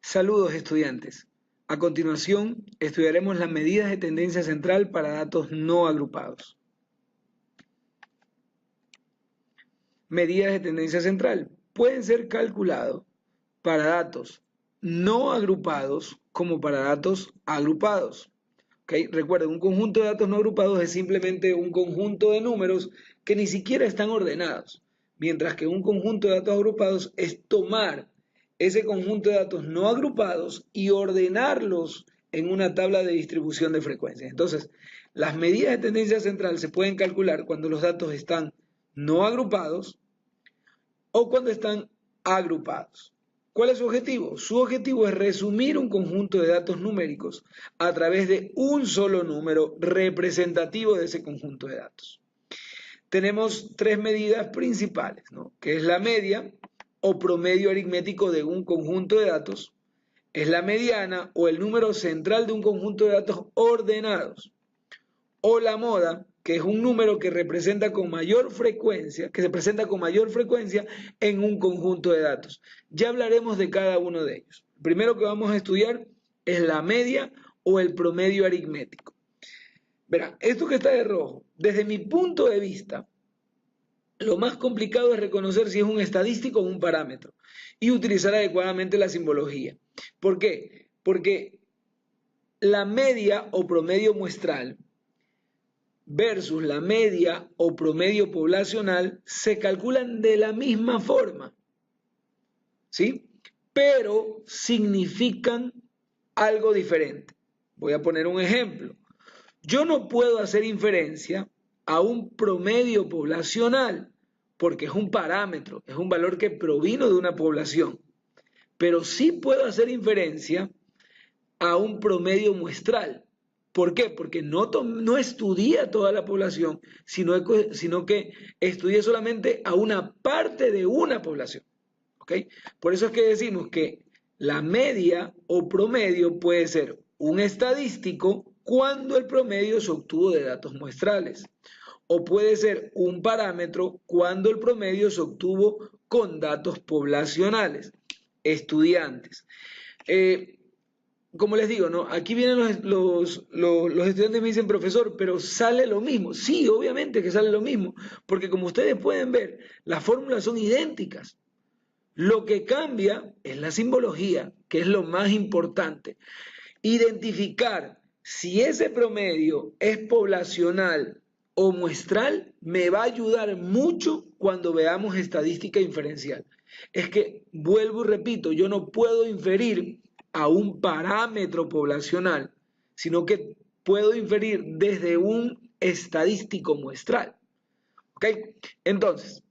Saludos estudiantes. A continuación, estudiaremos las medidas de tendencia central para datos no agrupados. Medidas de tendencia central pueden ser calculados para datos no agrupados como para datos agrupados. Recuerden, un conjunto de datos no agrupados es simplemente un conjunto de números que ni siquiera están ordenados, mientras que un conjunto de datos agrupados es tomar ese conjunto de datos no agrupados y ordenarlos en una tabla de distribución de frecuencias. Entonces, las medidas de tendencia central se pueden calcular cuando los datos están no agrupados o cuando están agrupados. ¿Cuál es su objetivo? Su objetivo es resumir un conjunto de datos numéricos a través de un solo número representativo de ese conjunto de datos. Tenemos tres medidas principales, ¿no? Que es la media o promedio aritmético de un conjunto de datos, es la mediana o el número central de un conjunto de datos ordenados, o la moda, que es un número que representa con mayor frecuencia, que se presenta con mayor frecuencia en un conjunto de datos. Ya hablaremos de cada uno de ellos. El primero que vamos a estudiar es la media o el promedio aritmético. Verán, esto que está de rojo, desde mi punto de vista, lo más complicado es reconocer si es un estadístico o un parámetro y utilizar adecuadamente la simbología. ¿Por qué? Porque la media o promedio muestral versus la media o promedio poblacional se calculan de la misma forma, ¿sí? Pero significan algo diferente. Voy a poner un ejemplo. Yo no puedo hacer inferencia a un promedio poblacional porque es un parámetro, es un valor que provino de una población, pero sí puedo hacer inferencia a un promedio muestral. ¿Por qué? Porque no estudié a toda la población, sino que estudié solamente a una parte de una población. ¿Okay? Por eso es que decimos que la media o promedio puede ser un estadístico cuando el promedio se obtuvo de datos muestrales, o puede ser un parámetro cuando el promedio se obtuvo con datos poblacionales. Estudiantes. Como les digo, ¿no? Aquí vienen los estudiantes y me dicen, profesor, pero sale lo mismo. Sí, obviamente que sale lo mismo, porque como ustedes pueden ver, las fórmulas son idénticas. Lo que cambia es la simbología, que es lo más importante. Identificar si ese promedio es poblacional o muestral me va a ayudar mucho cuando veamos estadística inferencial. Es que, vuelvo y repito, yo no puedo inferir a un parámetro poblacional, sino que puedo inferir desde un estadístico muestral. ¿Ok? Entonces,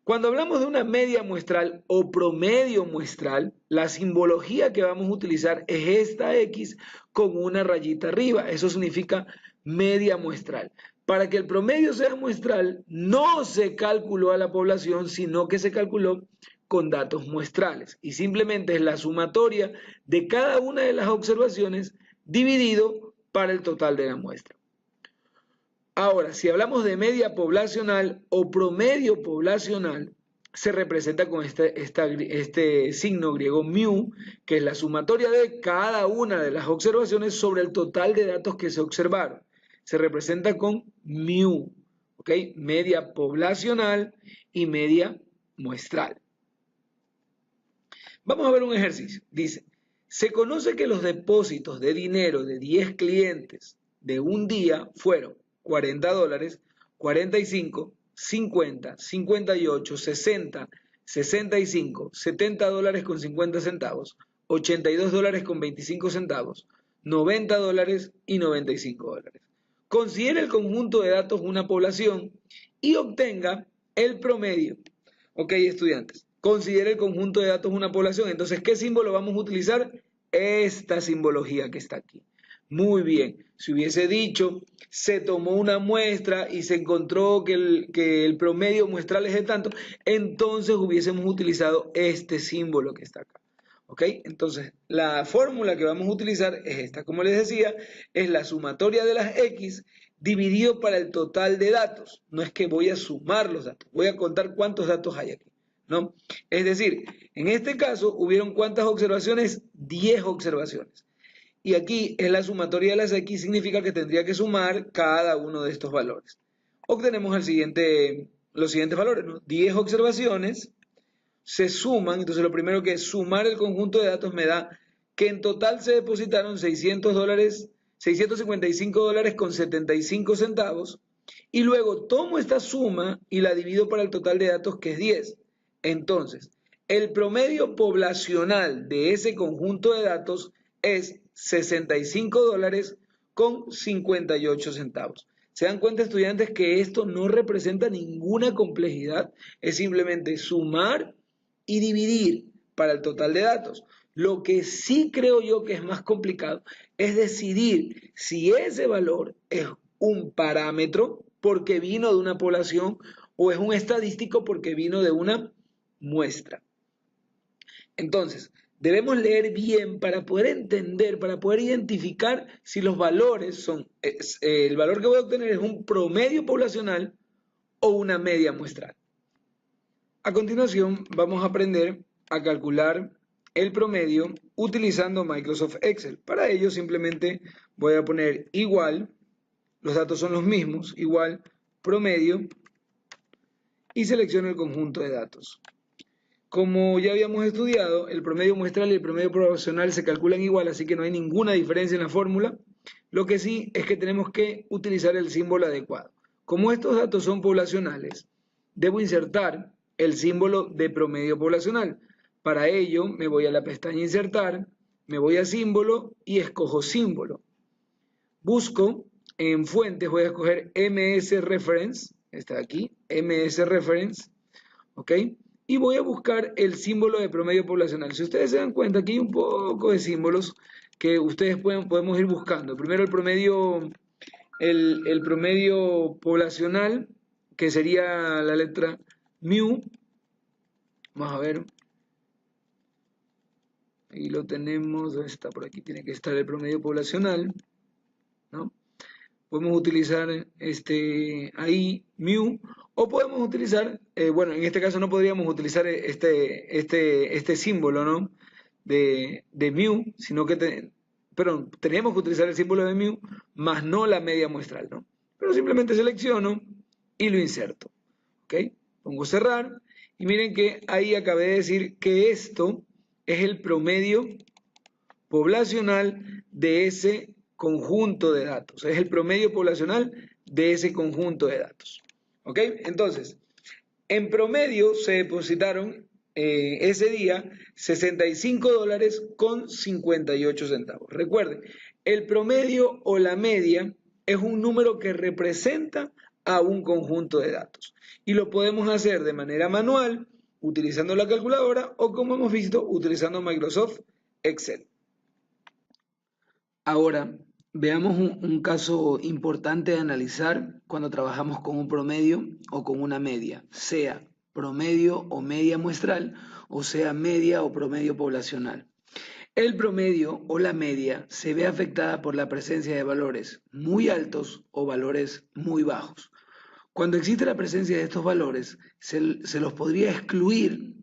cuando hablamos de una media muestral o promedio muestral, la simbología que vamos a utilizar es esta X con una rayita arriba. Eso significa media muestral. Para que el promedio sea muestral, no se calculó a la población, sino que se calculó con datos muestrales. Y simplemente es la sumatoria de cada una de las observaciones dividido para el total de la muestra. Ahora, si hablamos de media poblacional o promedio poblacional, se representa con este signo griego mu, que es la sumatoria de cada una de las observaciones sobre el total de datos que se observaron. Se representa con mu, ¿ok? Media poblacional y media muestral. Vamos a ver un ejercicio. Dice, se conoce que los depósitos de dinero de 10 clientes de un día fueron $40, 45, 50, 58, 60, 65, $70 con 50 centavos, $82 con 25 centavos, $90 y $95. Considere el conjunto de datos una población y obtenga el promedio. Ok, estudiantes, considere el conjunto de datos una población. Entonces, ¿qué símbolo vamos a utilizar? Esta simbología que está aquí. Muy bien, si hubiese dicho, se tomó una muestra y se encontró que el promedio muestral es de tanto, entonces hubiésemos utilizado este símbolo que está acá. ¿Ok? Entonces, la fórmula que vamos a utilizar es esta. Como les decía, es la sumatoria de las X dividido para el total de datos. No es que voy a sumar los datos, voy a contar cuántos datos hay aquí. ¿no? Es decir, en este caso hubieron ¿cuántas observaciones? 10 observaciones. Y aquí en la sumatoria de las X significa que tendría que sumar cada uno de estos valores. Obtenemos los siguientes valores, ¿no? 10 observaciones se suman, entonces lo primero que es sumar el conjunto de datos me da que en total se depositaron $600, $655 con 75 centavos, y luego tomo esta suma y la divido para el total de datos que es 10. Entonces, el promedio poblacional de ese conjunto de datos es $65 con 58 centavos. ¿Se dan cuenta, estudiantes, que esto no representa ninguna complejidad? Es simplemente sumar y dividir para el total de datos. Lo que sí creo yo que es más complicado es decidir si ese valor es un parámetro porque vino de una población o es un estadístico porque vino de una muestra. Entonces, debemos leer bien para poder entender, para poder identificar si los valores son, el valor que voy a obtener es un promedio poblacional o una media muestral. A continuación, vamos a aprender a calcular el promedio utilizando Microsoft Excel. Para ello, simplemente voy a poner igual, los datos son los mismos, igual promedio, y selecciono el conjunto de datos. Como ya habíamos estudiado, el promedio muestral y el promedio poblacional se calculan igual, así que no hay ninguna diferencia en la fórmula. Lo que sí es que tenemos que utilizar el símbolo adecuado. Como estos datos son poblacionales, debo insertar el símbolo de promedio poblacional. Para ello me voy a la pestaña Insertar, me voy a Símbolo y escojo Símbolo. Busco en Fuentes, voy a escoger MS Reference, está aquí, MS Reference, ¿ok? Y voy a buscar el símbolo de promedio poblacional. Si ustedes se dan cuenta, aquí hay un poco de símbolos que ustedes podemos ir buscando. Primero el promedio poblacional, que sería la letra mu. Vamos a ver. Ahí lo tenemos, está por aquí, tiene que estar el promedio poblacional, ¿no? Podemos utilizar ahí mu, o podemos utilizar, bueno, en este caso no podríamos utilizar este símbolo, ¿no? De mu, sino que perdón, tenemos que utilizar el símbolo de mu, más no la media muestral, ¿no? Pero simplemente selecciono y lo inserto, ¿ok? Pongo cerrar, y miren que ahí acabé de decir que esto es el promedio poblacional de ese conjunto de datos. Es el promedio poblacional de ese conjunto de datos. ¿Ok? Entonces, en promedio se depositaron ese día $65 con 58 centavos. Recuerden, el promedio o la media es un número que representa a un conjunto de datos. Y lo podemos hacer de manera manual, utilizando la calculadora, o como hemos visto, utilizando Microsoft Excel. Ahora, veamos un caso importante de analizar cuando trabajamos con un promedio o con una media, sea promedio o media muestral, o sea media o promedio poblacional. El promedio o la media se ve afectada por la presencia de valores muy altos o valores muy bajos. Cuando existe la presencia de estos valores, se los podría excluir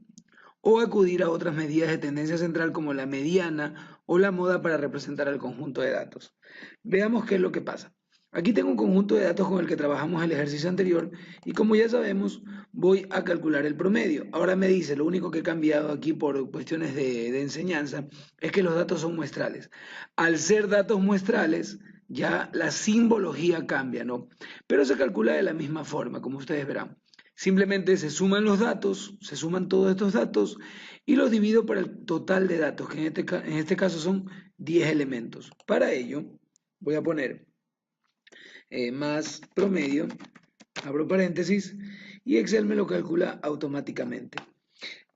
o acudir a otras medidas de tendencia central como la mediana o la moda para representar al conjunto de datos. Veamos qué es lo que pasa. Aquí tengo un conjunto de datos con el que trabajamos el ejercicio anterior y como ya sabemos voy a calcular el promedio. Ahora me dice, lo único que he cambiado aquí por cuestiones de enseñanza es que los datos son muestrales. Al ser datos muestrales ya la simbología cambia, ¿no? Pero se calcula de la misma forma, como ustedes verán. Simplemente se suman los datos, se suman todos estos datos y los divido por el total de datos, que en este caso son 10 elementos. Para ello voy a poner más promedio, abro paréntesis, y Excel me lo calcula automáticamente.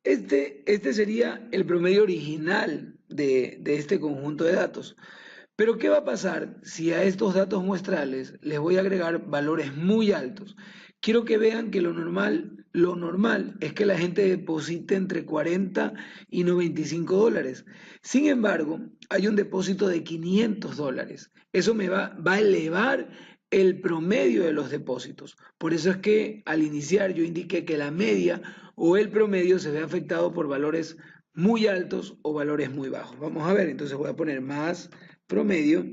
Este sería el promedio original de este conjunto de datos. Pero ¿qué va a pasar si a estos datos muestrales les voy a agregar valores muy altos? Quiero que vean que lo normal es que la gente deposite entre 40 y $95. Sin embargo, hay un depósito de $500. Eso me va a elevar el promedio de los depósitos. Por eso es que al iniciar yo indiqué que la media o el promedio se ve afectado por valores muy altos o valores muy bajos. Vamos a ver, entonces voy a poner más promedio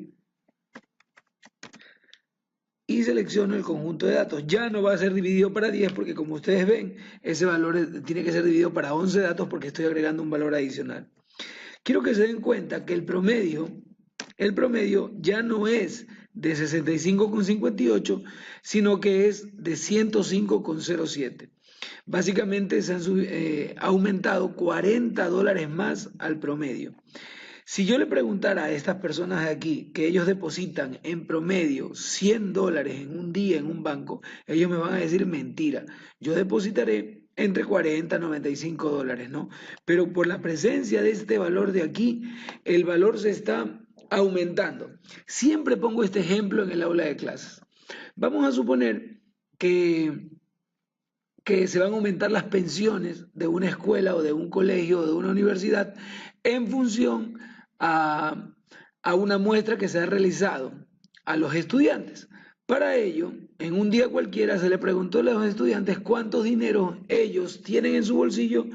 y selecciono el conjunto de datos. Ya no va a ser dividido para 10 porque como ustedes ven, ese valor tiene que ser dividido para 11 datos porque estoy agregando un valor adicional. Quiero que se den cuenta que el promedio ya no es de 65,58, sino que es de 105,07. Básicamente se han aumentado $40 más al promedio. Si yo le preguntara a estas personas de aquí que ellos depositan en promedio $100 en un día en un banco, ellos me van a decir mentira. Yo depositaré entre 40 y $95, ¿no? Pero por la presencia de este valor de aquí, el valor se está aumentando. Siempre pongo este ejemplo en el aula de clases. Vamos a suponer que se van a aumentar las pensiones de una escuela o de un colegio o de una universidad en función a, a una muestra que se ha realizado a los estudiantes. Para ello, en un día cualquiera se le preguntó a los estudiantes cuántos dineros ellos tienen en su bolsillo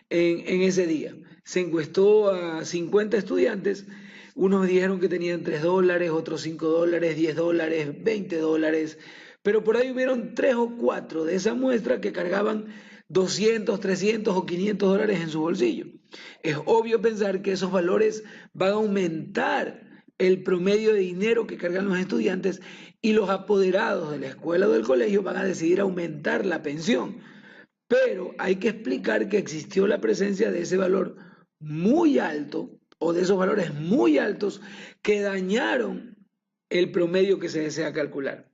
en ese día. Se encuestó a 50 estudiantes, unos dijeron que tenían $3, otros $5, $10, $20, pero por ahí hubieron 3 o 4 de esa muestra que cargaban 200, 300 o $500 en su bolsillo. Es obvio pensar que esos valores van a aumentar el promedio de dinero que cargan los estudiantes y los apoderados de la escuela o del colegio van a decidir aumentar la pensión. Pero hay que explicar que existió la presencia de ese valor muy alto o de esos valores muy altos que dañaron el promedio que se desea calcular.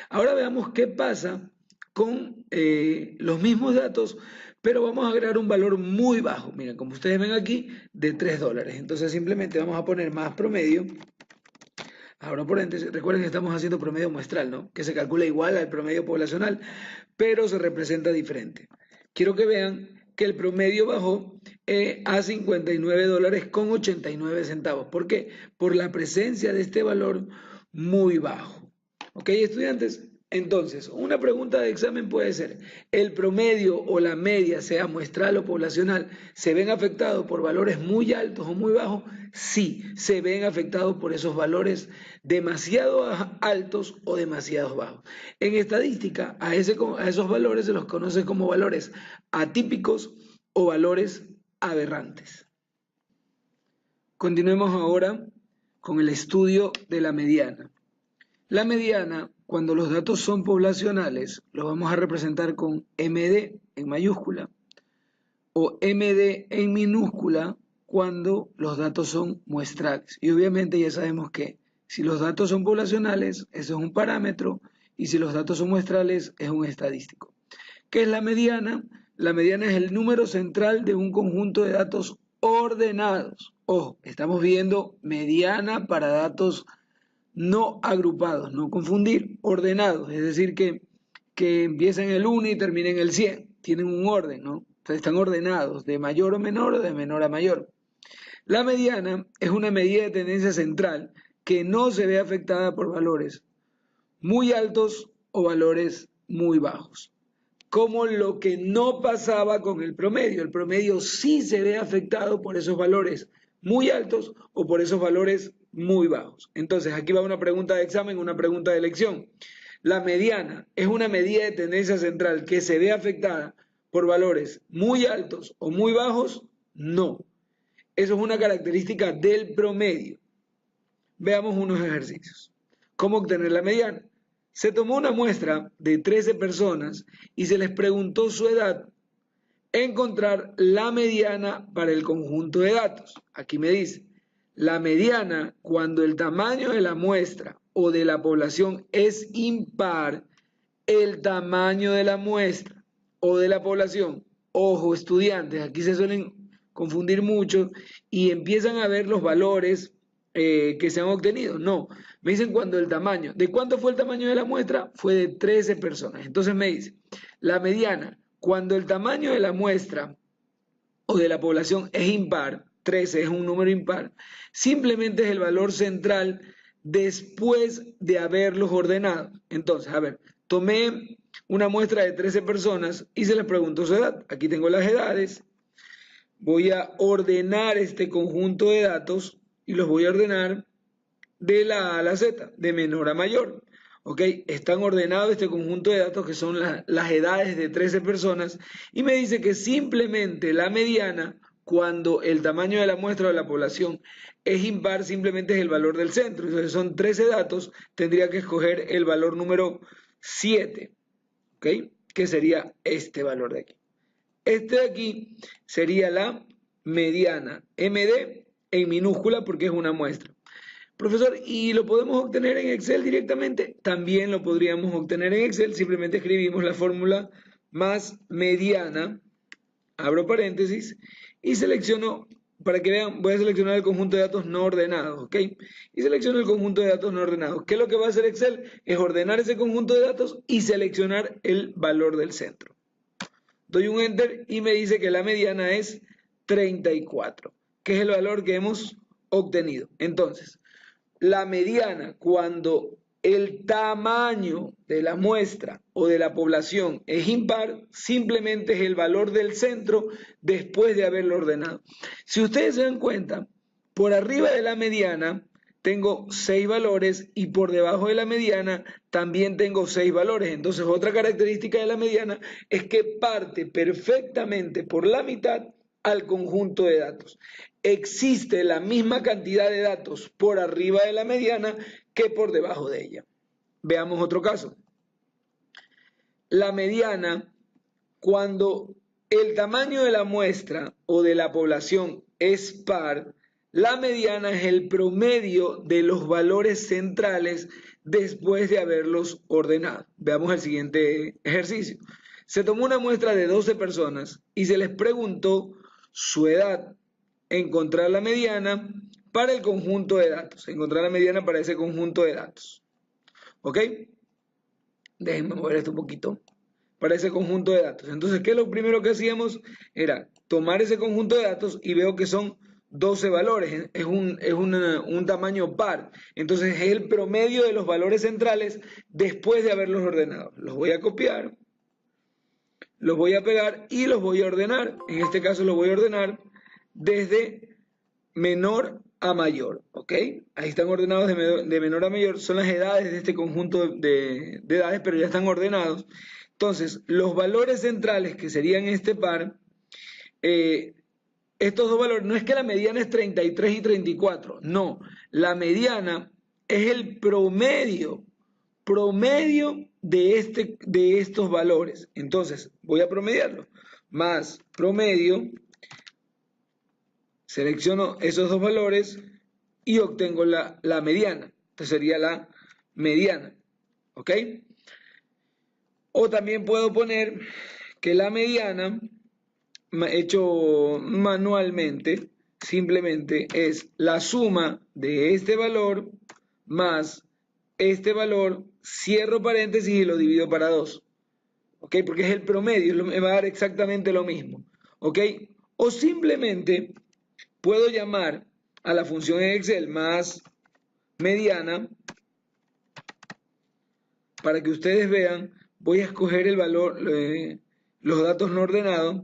Ahora veamos qué pasa con los mismos datos, pero vamos a agregar un valor muy bajo. Miren, como ustedes ven aquí, de $3. Entonces simplemente vamos a poner más promedio. Ahora por ende, recuerden que estamos haciendo promedio muestral, ¿no? Que se calcula igual al promedio poblacional, pero se representa diferente. Quiero que vean que el promedio bajó a $59,89. ¿Por qué? Por la presencia de este valor muy bajo. ¿Ok, estudiantes? Entonces, una pregunta de examen puede ser, ¿el promedio o la media, sea muestral o poblacional, se ven afectados por valores muy altos o muy bajos? Sí, se ven afectados por esos valores demasiado altos o demasiado bajos. En estadística, a esos valores se los conoce como valores atípicos o valores aberrantes. Continuemos ahora con el estudio de la mediana. La mediana, cuando los datos son poblacionales, lo vamos a representar con MD en mayúscula o MD en minúscula cuando los datos son muestrales. Y obviamente ya sabemos que si los datos son poblacionales, eso es un parámetro, y si los datos son muestrales, es un estadístico. ¿Qué es la mediana? La mediana es el número central de un conjunto de datos ordenados. Ojo, estamos viendo mediana para datos no agrupados, no confundir, ordenados, es decir, que empiezan en el 1 y terminan en el 100, tienen un orden, ¿no? Entonces están ordenados, de mayor o menor o de menor a mayor. La mediana es una medida de tendencia central que no se ve afectada por valores muy altos o valores muy bajos, como lo que no pasaba con el promedio. El promedio sí se ve afectado por esos valores muy altos o por esos valores muy bajos. Entonces, aquí va una pregunta de examen, una pregunta de elección. ¿La mediana es una medida de tendencia central que se ve afectada por valores muy altos o muy bajos? No. Eso es una característica del promedio. Veamos unos ejercicios. ¿Cómo obtener la mediana? Se tomó una muestra de 13 personas y se les preguntó su edad. Encontrar la mediana para el conjunto de datos. Aquí me dice, la mediana cuando el tamaño de la muestra o de la población es impar, el tamaño de la muestra o de la población. Ojo, estudiantes, aquí se suelen confundir mucho y empiezan a ver los valores que se han obtenido. No, me dicen cuando el tamaño. ¿De cuánto fue el tamaño de la muestra? Fue de 13 personas. Entonces me dice, la mediana, cuando el tamaño de la muestra o de la población es impar, 13 es un número impar, simplemente es el valor central después de haberlos ordenado. Entonces, a ver, tomé una muestra de 13 personas y se les preguntó su edad. Aquí tengo las edades. Voy a ordenar este conjunto de datos y los voy a ordenar de la A a la Z, de menor a mayor. ¿Ok? Están ordenados este conjunto de datos que son las edades de 13 personas y me dice que simplemente la mediana, cuando el tamaño de la muestra o de la población es impar, simplemente es el valor del centro. Entonces son 13 datos, tendría que escoger el valor número 7, ¿ok? Que sería este valor de aquí. Este de aquí sería la mediana, MD en minúscula porque es una muestra. Profesor, ¿y lo podemos obtener en Excel directamente? También lo podríamos obtener en Excel, simplemente escribimos la fórmula más mediana, abro paréntesis, y selecciono, para que vean, voy a seleccionar el conjunto de datos no ordenados, ¿ok? Y selecciono el conjunto de datos no ordenados. ¿Qué es lo que va a hacer Excel? Es ordenar ese conjunto de datos y seleccionar el valor del centro. Doy un Enter y me dice que la mediana es 34, que es el valor que hemos obtenido. Entonces, la mediana, cuando el tamaño de la muestra o de la población es impar, simplemente es el valor del centro después de haberlo ordenado. Si ustedes se dan cuenta, por arriba de la mediana tengo 6 valores y por debajo de la mediana también tengo 6 valores. Entonces, otra característica de la mediana es que parte perfectamente por la mitad al conjunto de datos. Existe la misma cantidad de datos por arriba de la mediana que por debajo de ella. Veamos otro caso. La mediana, cuando el tamaño de la muestra o de la población es par, la mediana es el promedio de los valores centrales después de haberlos ordenado. Veamos el siguiente ejercicio. Se tomó una muestra de 12 personas y se les preguntó su edad. Encontrar la mediana para el conjunto de datos. Encontrar la mediana para ese conjunto de datos. ¿Ok? Déjenme mover esto un poquito. Para ese conjunto de datos. Entonces, ¿qué es lo primero que hacíamos? Era tomar ese conjunto de datos y veo que son 12 valores. Es un tamaño par. Entonces, es el promedio de los valores centrales después de haberlos ordenado. Los voy a copiar. Los voy a pegar y los voy a ordenar. En este caso, los voy a ordenar desde menor a mayor, ¿ok? Ahí están ordenados de menor a mayor, son las edades de este conjunto de edades, pero ya están ordenados. Entonces, los valores centrales que serían este par, estos dos valores, no es que la mediana es 33 y 34, no, la mediana es el promedio de estos valores. Entonces, voy a promediarlo, más promedio, selecciono esos dos valores y obtengo la mediana. Entonces sería la mediana. ¿Ok? O también puedo poner que la mediana, hecho manualmente, simplemente es la suma de este valor más este valor, cierro paréntesis y lo divido para 2. ¿Ok? Porque es el promedio, me va a dar exactamente lo mismo. ¿Ok? O simplemente puedo llamar a la función en Excel más mediana para que ustedes vean. Voy a escoger el valor, los datos no ordenados,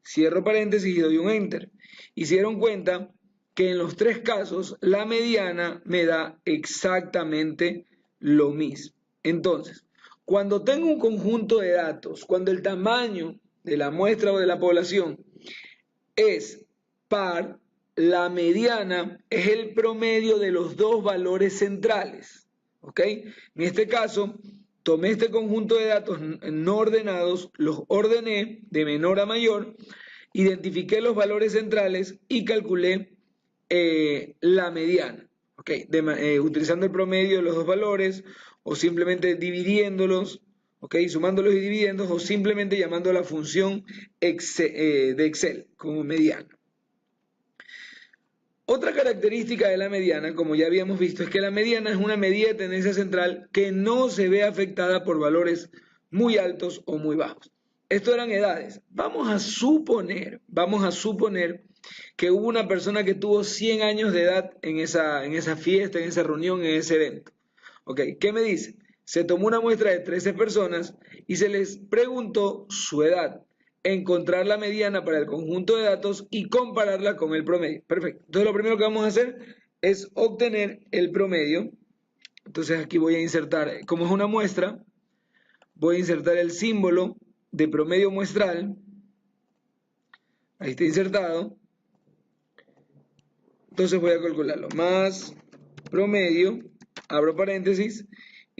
cierro paréntesis y doy un Enter. Y se dieron cuenta que en los tres casos la mediana me da exactamente lo mismo. Entonces, cuando tengo un conjunto de datos, cuando el tamaño de la muestra o de la población es par, la mediana es el promedio de los dos valores centrales. ¿Ok? En este caso, tomé este conjunto de datos no ordenados, los ordené de menor a mayor, identifiqué los valores centrales y calculé la mediana. ¿Ok? Utilizando el promedio de los dos valores o simplemente dividiéndolos, ¿ok? Sumándolos y dividiéndolos o simplemente llamando a la función de Excel como mediana. Otra característica de la mediana, como ya habíamos visto, es que la mediana es una medida de tendencia central que no se ve afectada por valores muy altos o muy bajos. Esto eran edades. Vamos a suponer que hubo una persona que tuvo 100 años de edad en esa fiesta, en esa reunión, en ese evento. ¿Ok? ¿Qué me dice? Se tomó una muestra de 13 personas y se les preguntó su edad, encontrar la mediana para el conjunto de datos y compararla con el promedio. Perfecto. Entonces lo primero que vamos a hacer es obtener el promedio. Entonces aquí voy a insertar, como es una muestra, voy a insertar el símbolo de promedio muestral. Ahí está insertado. Entonces voy a calcularlo. Más promedio, abro paréntesis,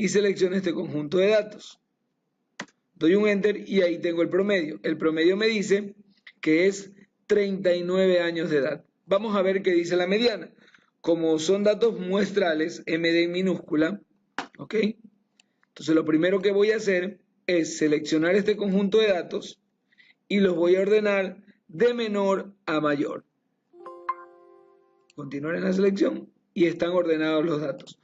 y selecciono este conjunto de datos. Doy un enter y ahí tengo el promedio. El promedio me dice que es 39 años de edad. Vamos a ver qué dice la mediana. Como son datos muestrales, MD en minúscula, ¿ok? Entonces lo primero que voy a hacer es seleccionar este conjunto de datos y los voy a ordenar de menor a mayor. Continuar en la selección y están ordenados los datos.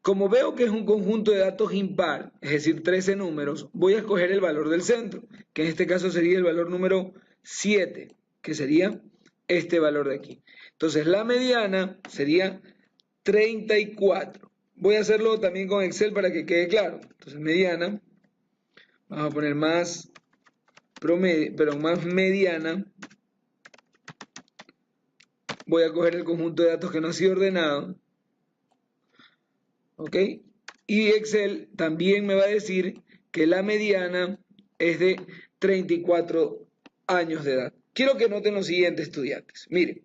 Como veo que es un conjunto de datos impar, es decir, 13 números, voy a escoger el valor del centro, que en este caso sería el valor número 7, que sería este valor de aquí. Entonces la mediana sería 34. Voy a hacerlo también con Excel para que quede claro. Entonces mediana, vamos a poner más promedio, pero más mediana. Voy a coger el conjunto de datos que no ha sido ordenado. ¿Ok? Y Excel también me va a decir que la mediana es de 34 años de edad. Quiero que noten lo siguiente, estudiantes. Miren,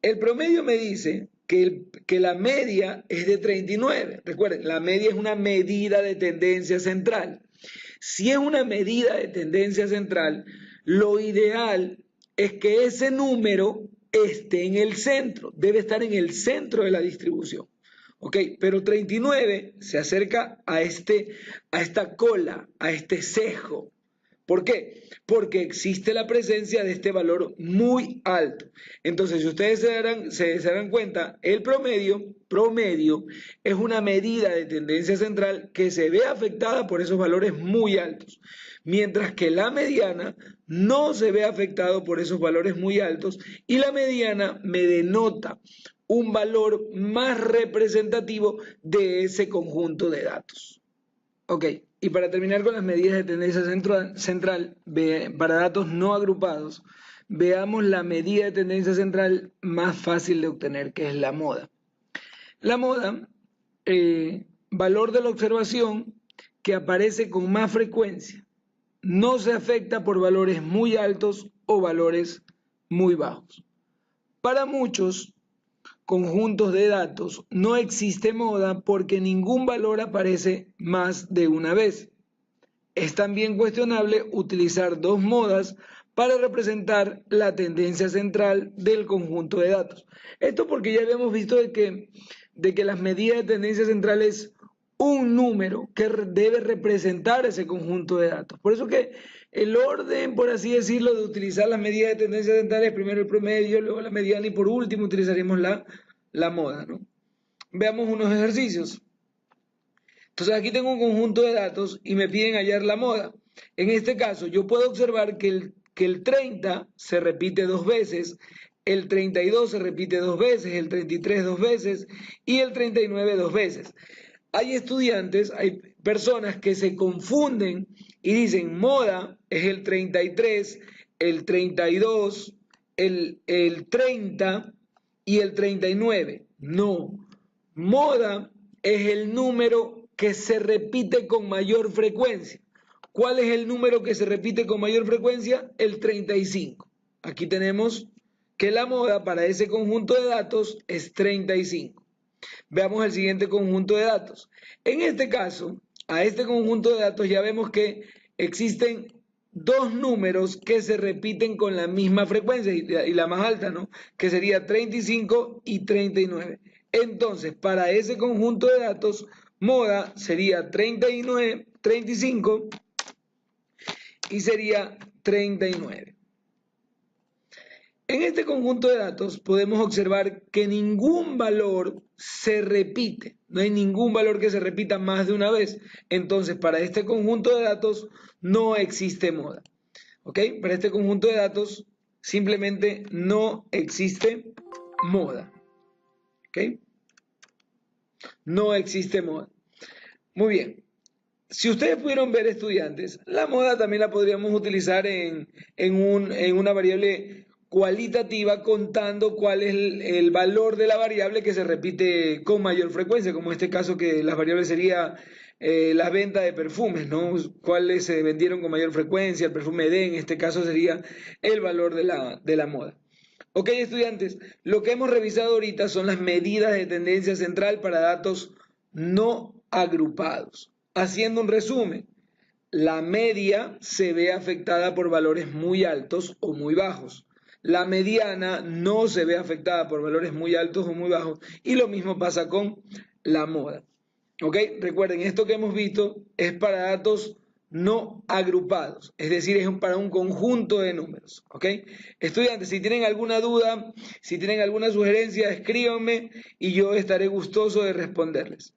el promedio me dice que la media es de 39. Recuerden, la media es una medida de tendencia central. Si es una medida de tendencia central, lo ideal es que ese número esté en el centro, debe estar en el centro de la distribución. Ok, pero 39 se acerca a esta cola, a este cejo. ¿Por qué? Porque existe la presencia de este valor muy alto. Entonces, si ustedes se darán cuenta, el promedio es una medida de tendencia central que se ve afectada por esos valores muy altos. Mientras que la mediana no se ve afectado por esos valores muy altos y la mediana me denota un valor más representativo de ese conjunto de datos. Ok, y para terminar con las medidas de tendencia central para datos no agrupados, veamos la medida de tendencia central más fácil de obtener, que es la moda. La moda, valor de la observación que aparece con más frecuencia, no se afecta por valores muy altos o valores muy bajos. Para muchos conjuntos de datos no existe moda porque ningún valor aparece más de una vez. Es también cuestionable utilizar dos modas para representar la tendencia central del conjunto de datos. Esto porque ya habíamos visto de que las medidas de tendencia central es un número que debe representar ese conjunto de datos. Por eso que el orden, por así decirlo, de utilizar las medidas de tendencia central es primero el promedio, luego la mediana y por último utilizaremos la moda, ¿no? Veamos unos ejercicios. Entonces aquí tengo un conjunto de datos y me piden hallar la moda. En este caso yo puedo observar que el 30 se repite dos veces, el 32 se repite dos veces, el 33 dos veces y el 39 dos veces. Hay estudiantes, hay personas que se confunden y dicen moda es el 33, el 32, el 30 y el 39. No, moda es el número que se repite con mayor frecuencia. ¿Cuál es el número que se repite con mayor frecuencia? El 35. Aquí tenemos que la moda para ese conjunto de datos es 35. Veamos el siguiente conjunto de datos. En este caso, a este conjunto de datos ya vemos que existen dos números que se repiten con la misma frecuencia y la más alta, ¿no? Que sería 35 y 39. Entonces, para ese conjunto de datos, moda sería 39, 35 y sería 39. En este conjunto de datos podemos observar que ningún valor se repite, no hay ningún valor que se repita más de una vez. Entonces, para este conjunto de datos no existe moda. ¿Ok? Para este conjunto de datos simplemente no existe moda. ¿Ok? No existe moda. Muy bien. Si ustedes pudieron ver, estudiantes, la moda también la podríamos utilizar en una variable cualitativa contando cuál es el valor de la variable que se repite con mayor frecuencia, como en este caso que las variables sería las ventas de perfumes, ¿no? Cuáles se vendieron con mayor frecuencia, el perfume D en este caso sería el valor de la moda. Ok, estudiantes, lo que hemos revisado ahorita son las medidas de tendencia central para datos no agrupados. Haciendo un resumen, la media se ve afectada por valores muy altos o muy bajos. La mediana no se ve afectada por valores muy altos o muy bajos. Y lo mismo pasa con la moda. ¿Ok? Recuerden, esto que hemos visto es para datos no agrupados, es decir, es para un conjunto de números. ¿Ok? Estudiantes, si tienen alguna duda, si tienen alguna sugerencia, escríbanme y yo estaré gustoso de responderles.